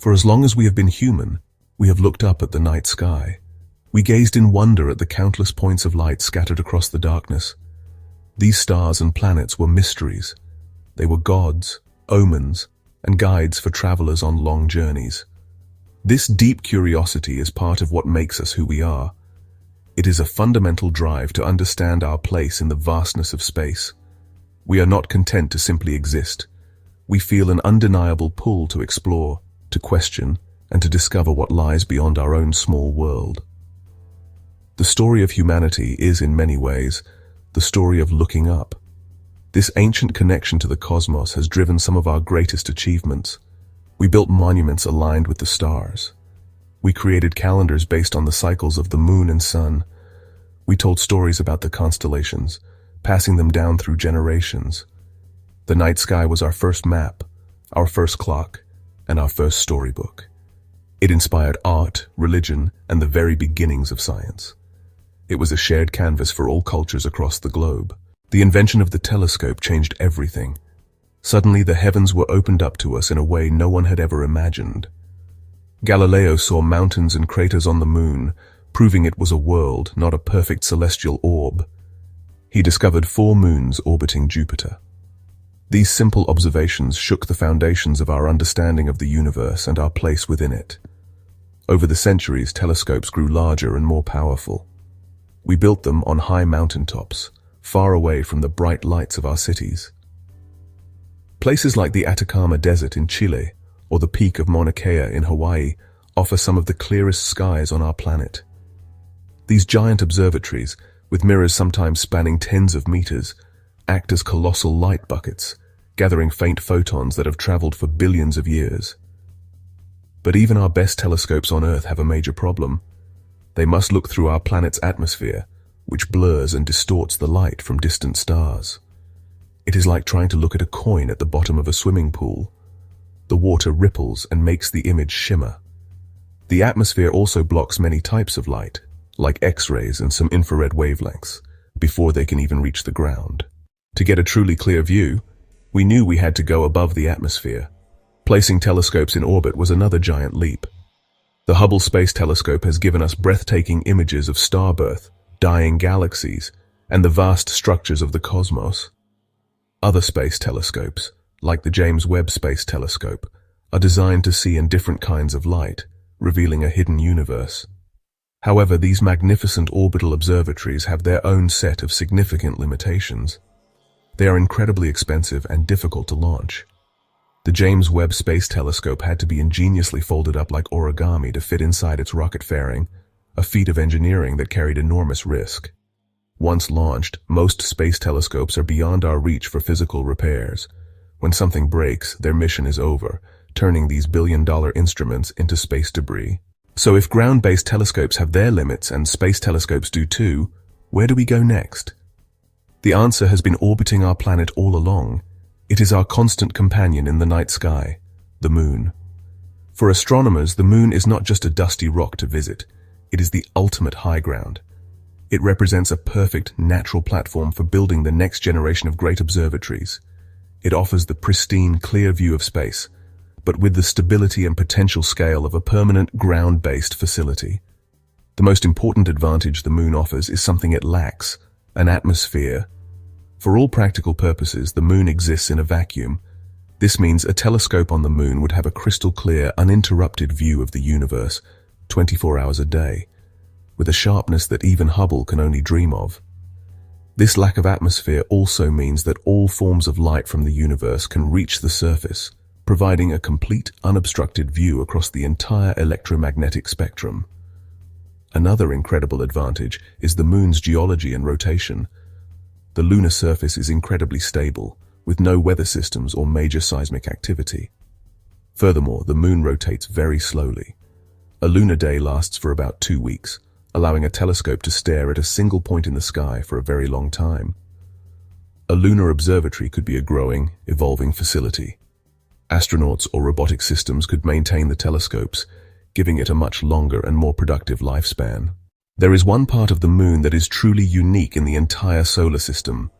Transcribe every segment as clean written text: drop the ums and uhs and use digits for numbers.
For as long as we have been human, we have looked up at the night sky. We gazed in wonder at the countless points of light scattered across the darkness. These stars and planets were mysteries. They were gods, omens, and guides for travelers on long journeys. This deep curiosity is part of what makes us who we are. It is a fundamental drive to understand our place in the vastness of space. We are not content to simply exist. We feel an undeniable pull to explore, to question, and to discover what lies beyond our own small world. The story of humanity is, in many ways, the story of looking up. This ancient connection to the cosmos has driven some of our greatest achievements. We built monuments aligned with the stars. We created calendars based on the cycles of the moon and sun. We told stories about the constellations, passing them down through generations. The night sky was our first map, our first clock, and our first storybook. It inspired art, religion, and the very beginnings of science. It was a shared canvas for all cultures across the globe. The invention of the telescope changed everything. Suddenly the heavens were opened up to us in a way no one had ever imagined. Galileo saw mountains and craters on the moon, proving it was a world, not a perfect celestial orb. He discovered 4 moons orbiting Jupiter. These simple observations shook the foundations of our understanding of the universe and our place within it. Over the centuries, telescopes grew larger and more powerful. We built them on high mountaintops, far away from the bright lights of our cities. Places like the Atacama Desert in Chile or the peak of Mauna Kea in Hawaii offer some of the clearest skies on our planet. These giant observatories, with mirrors sometimes spanning tens of meters, act as colossal light buckets, gathering faint photons that have traveled for billions of years. But even our best telescopes on Earth have a major problem. They must look through our planet's atmosphere, which blurs and distorts the light from distant stars. It is like trying to look at a coin at the bottom of a swimming pool. The water ripples and makes the image shimmer. The atmosphere also blocks many types of light, like X-rays and some infrared wavelengths, before they can even reach the ground. To get a truly clear view, we knew we had to go above the atmosphere. Placing telescopes in orbit was another giant leap. The Hubble Space Telescope has given us breathtaking images of starbirth, dying galaxies, and the vast structures of the cosmos. Other space telescopes, like the James Webb Space Telescope, are designed to see in different kinds of light, revealing a hidden universe. However, these magnificent orbital observatories have their own set of significant limitations. They are incredibly expensive and difficult to launch. The James Webb Space Telescope had to be ingeniously folded up like origami to fit inside its rocket fairing, a feat of engineering that carried enormous risk. Once launched, most space telescopes are beyond our reach for physical repairs. When something breaks, their mission is over, turning these billion-dollar instruments into space debris. So if ground-based telescopes have their limits and space telescopes do too, where do we go next? The answer has been orbiting our planet all along. It is our constant companion in the night sky, the moon. For astronomers, the moon is not just a dusty rock to visit. It is the ultimate high ground. It represents a perfect, natural platform for building the next generation of great observatories. It offers the pristine, clear view of space, but with the stability and potential scale of a permanent, ground-based facility. The most important advantage the moon offers is something it lacks: an atmosphere. For all practical purposes, the moon exists in a vacuum. This means a telescope on the moon would have a crystal-clear, uninterrupted view of the universe, 24 hours a day, with a sharpness that even Hubble can only dream of. This lack of atmosphere also means that all forms of light from the universe can reach the surface, providing a complete, unobstructed view across the entire electromagnetic spectrum. Another incredible advantage is the moon's geology and rotation. The lunar surface is incredibly stable, with no weather systems or major seismic activity. Furthermore, the moon rotates very slowly. A lunar day lasts for about 2 weeks, allowing a telescope to stare at a single point in the sky for a very long time. A lunar observatory could be a growing, evolving facility. Astronauts or robotic systems could maintain the telescopes, giving it a much longer and more productive lifespan. There is one part of the moon that is truly unique in the entire solar system.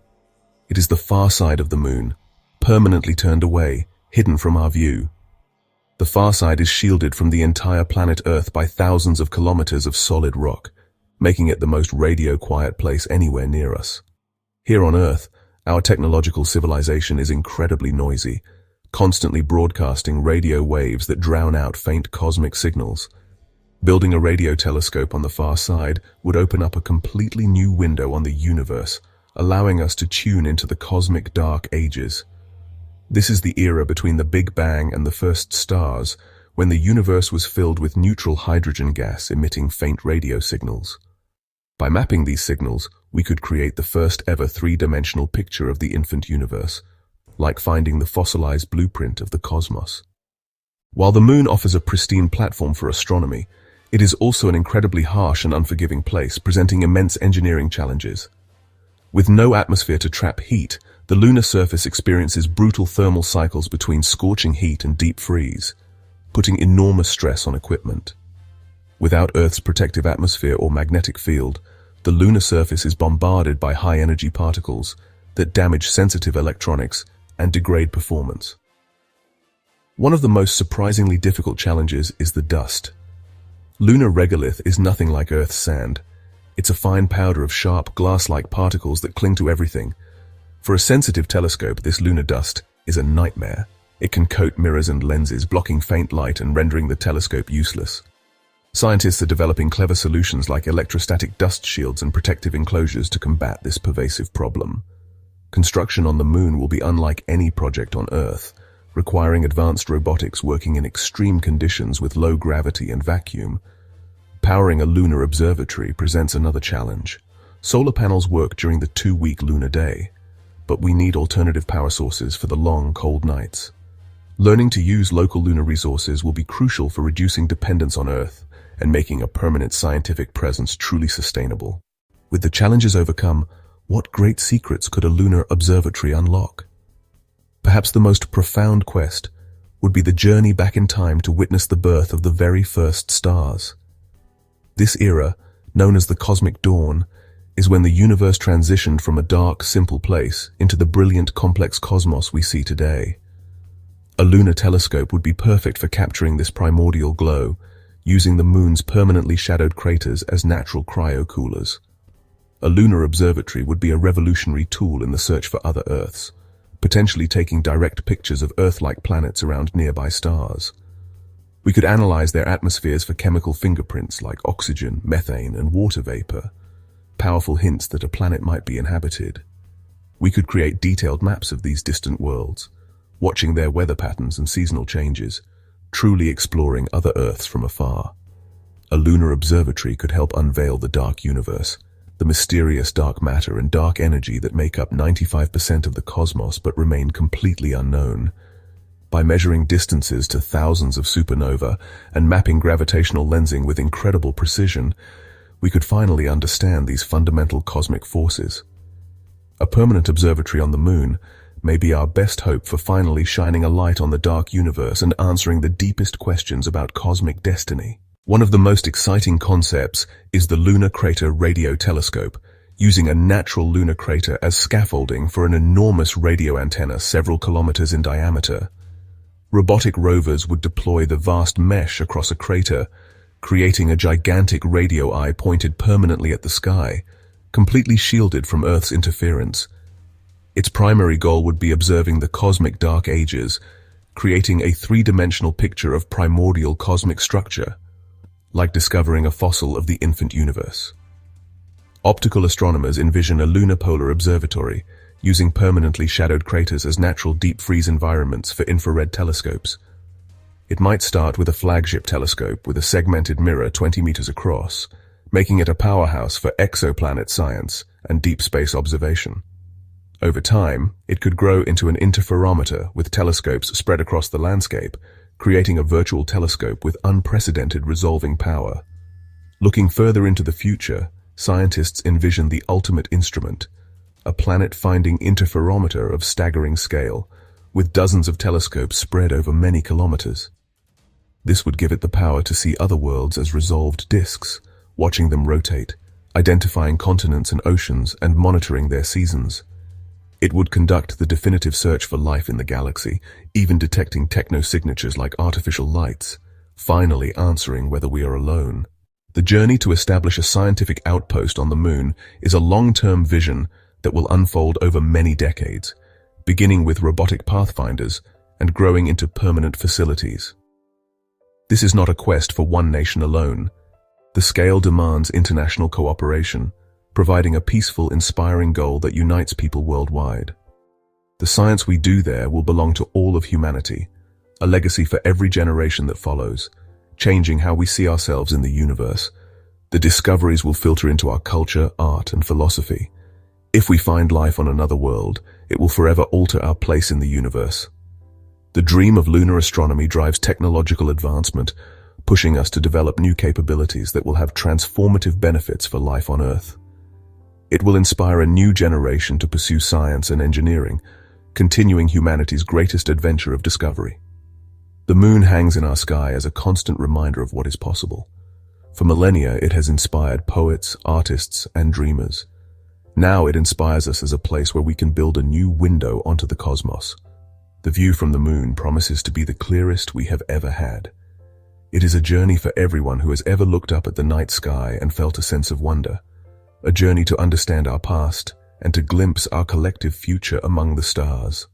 It is the far side of the moon, permanently turned away, hidden from our view. The far side is shielded from the entire planet Earth by thousands of kilometers of solid rock, making it the most radio-quiet place anywhere near us. Here on Earth, our technological civilization is incredibly noisy, constantly broadcasting radio waves that drown out faint cosmic signals. Building a radio telescope on the far side would open up a completely new window on the universe, allowing us to tune into the cosmic dark ages. This is the era between the Big Bang and the first stars, when the universe was filled with neutral hydrogen gas emitting faint radio signals. By mapping these signals, we could create the first ever three-dimensional picture of the infant universe, like finding the fossilized blueprint of the cosmos. While the moon offers a pristine platform for astronomy, it is also an incredibly harsh and unforgiving place, presenting immense engineering challenges. With no atmosphere to trap heat, the lunar surface experiences brutal thermal cycles between scorching heat and deep freeze, putting enormous stress on equipment. Without Earth's protective atmosphere or magnetic field, the lunar surface is bombarded by high-energy particles that damage sensitive electronics and degrade performance. One of the most surprisingly difficult challenges is the dust. Lunar regolith is nothing like Earth's sand. It's a fine powder of sharp, glass-like particles that cling to everything. For a sensitive telescope, this lunar dust is a nightmare. It can coat mirrors and lenses, blocking faint light and rendering the telescope useless. Scientists are developing clever solutions like electrostatic dust shields and protective enclosures to combat this pervasive problem. Construction on the moon will be unlike any project on Earth, requiring advanced robotics working in extreme conditions with low gravity and vacuum. Powering a lunar observatory presents another challenge. Solar panels work during the 2-week lunar day, but we need alternative power sources for the long, cold nights. Learning to use local lunar resources will be crucial for reducing dependence on Earth and making a permanent scientific presence truly sustainable. With the challenges overcome, what great secrets could a lunar observatory unlock? Perhaps the most profound quest would be the journey back in time to witness the birth of the very first stars. This era, known as the Cosmic Dawn, is when the universe transitioned from a dark, simple place into the brilliant, complex cosmos we see today. A lunar telescope would be perfect for capturing this primordial glow, using the moon's permanently shadowed craters as natural cryo-coolers. A lunar observatory would be a revolutionary tool in the search for other Earths, potentially taking direct pictures of Earth-like planets around nearby stars. We could analyze their atmospheres for chemical fingerprints like oxygen, methane, and water vapor, powerful hints that a planet might be inhabited. We could create detailed maps of these distant worlds, watching their weather patterns and seasonal changes, truly exploring other Earths from afar. A lunar observatory could help unveil the dark universe, the mysterious dark matter and dark energy that make up 95% of the cosmos but remain completely unknown. By measuring distances to thousands of supernova and mapping gravitational lensing with incredible precision, we could finally understand these fundamental cosmic forces. A permanent observatory on the moon may be our best hope for finally shining a light on the dark universe and answering the deepest questions about cosmic destiny. One of the most exciting concepts is the Lunar Crater Radio Telescope, using a natural lunar crater as scaffolding for an enormous radio antenna several kilometers in diameter. Robotic rovers would deploy the vast mesh across a crater, creating a gigantic radio eye pointed permanently at the sky, completely shielded from Earth's interference. Its primary goal would be observing the cosmic dark ages, creating a three-dimensional picture of primordial cosmic structure, like discovering a fossil of the infant universe. Optical astronomers envision a lunar polar observatory, using permanently shadowed craters as natural deep freeze environments for infrared telescopes. It might start with a flagship telescope with a segmented mirror 20 meters across, making it a powerhouse for exoplanet science and deep space observation. Over time, it could grow into an interferometer with telescopes spread across the landscape, creating a virtual telescope with unprecedented resolving power. Looking further into the future, scientists envision the ultimate instrument, a planet-finding interferometer of staggering scale, with dozens of telescopes spread over many kilometers. This would give it the power to see other worlds as resolved disks, watching them rotate, identifying continents and oceans, and monitoring their seasons. It would conduct the definitive search for life in the galaxy, even detecting techno-signatures like artificial lights, finally answering whether we are alone. The journey to establish a scientific outpost on the moon is a long-term vision that will unfold over many decades, beginning with robotic pathfinders and growing into permanent facilities. This is not a quest for one nation alone. The scale demands international cooperation, providing a peaceful, inspiring goal that unites people worldwide. The science we do there will belong to all of humanity, a legacy for every generation that follows, changing how we see ourselves in the universe. The discoveries will filter into our culture, art, and philosophy. If we find life on another world, it will forever alter our place in the universe. The dream of lunar astronomy drives technological advancement, pushing us to develop new capabilities that will have transformative benefits for life on Earth. It will inspire a new generation to pursue science and engineering, continuing humanity's greatest adventure of discovery. The moon hangs in our sky as a constant reminder of what is possible. For millennia, it has inspired poets, artists, and dreamers. Now it inspires us as a place where we can build a new window onto the cosmos. The view from the moon promises to be the clearest we have ever had. It is a journey for everyone who has ever looked up at the night sky and felt a sense of wonder. A journey to understand our past and to glimpse our collective future among the stars.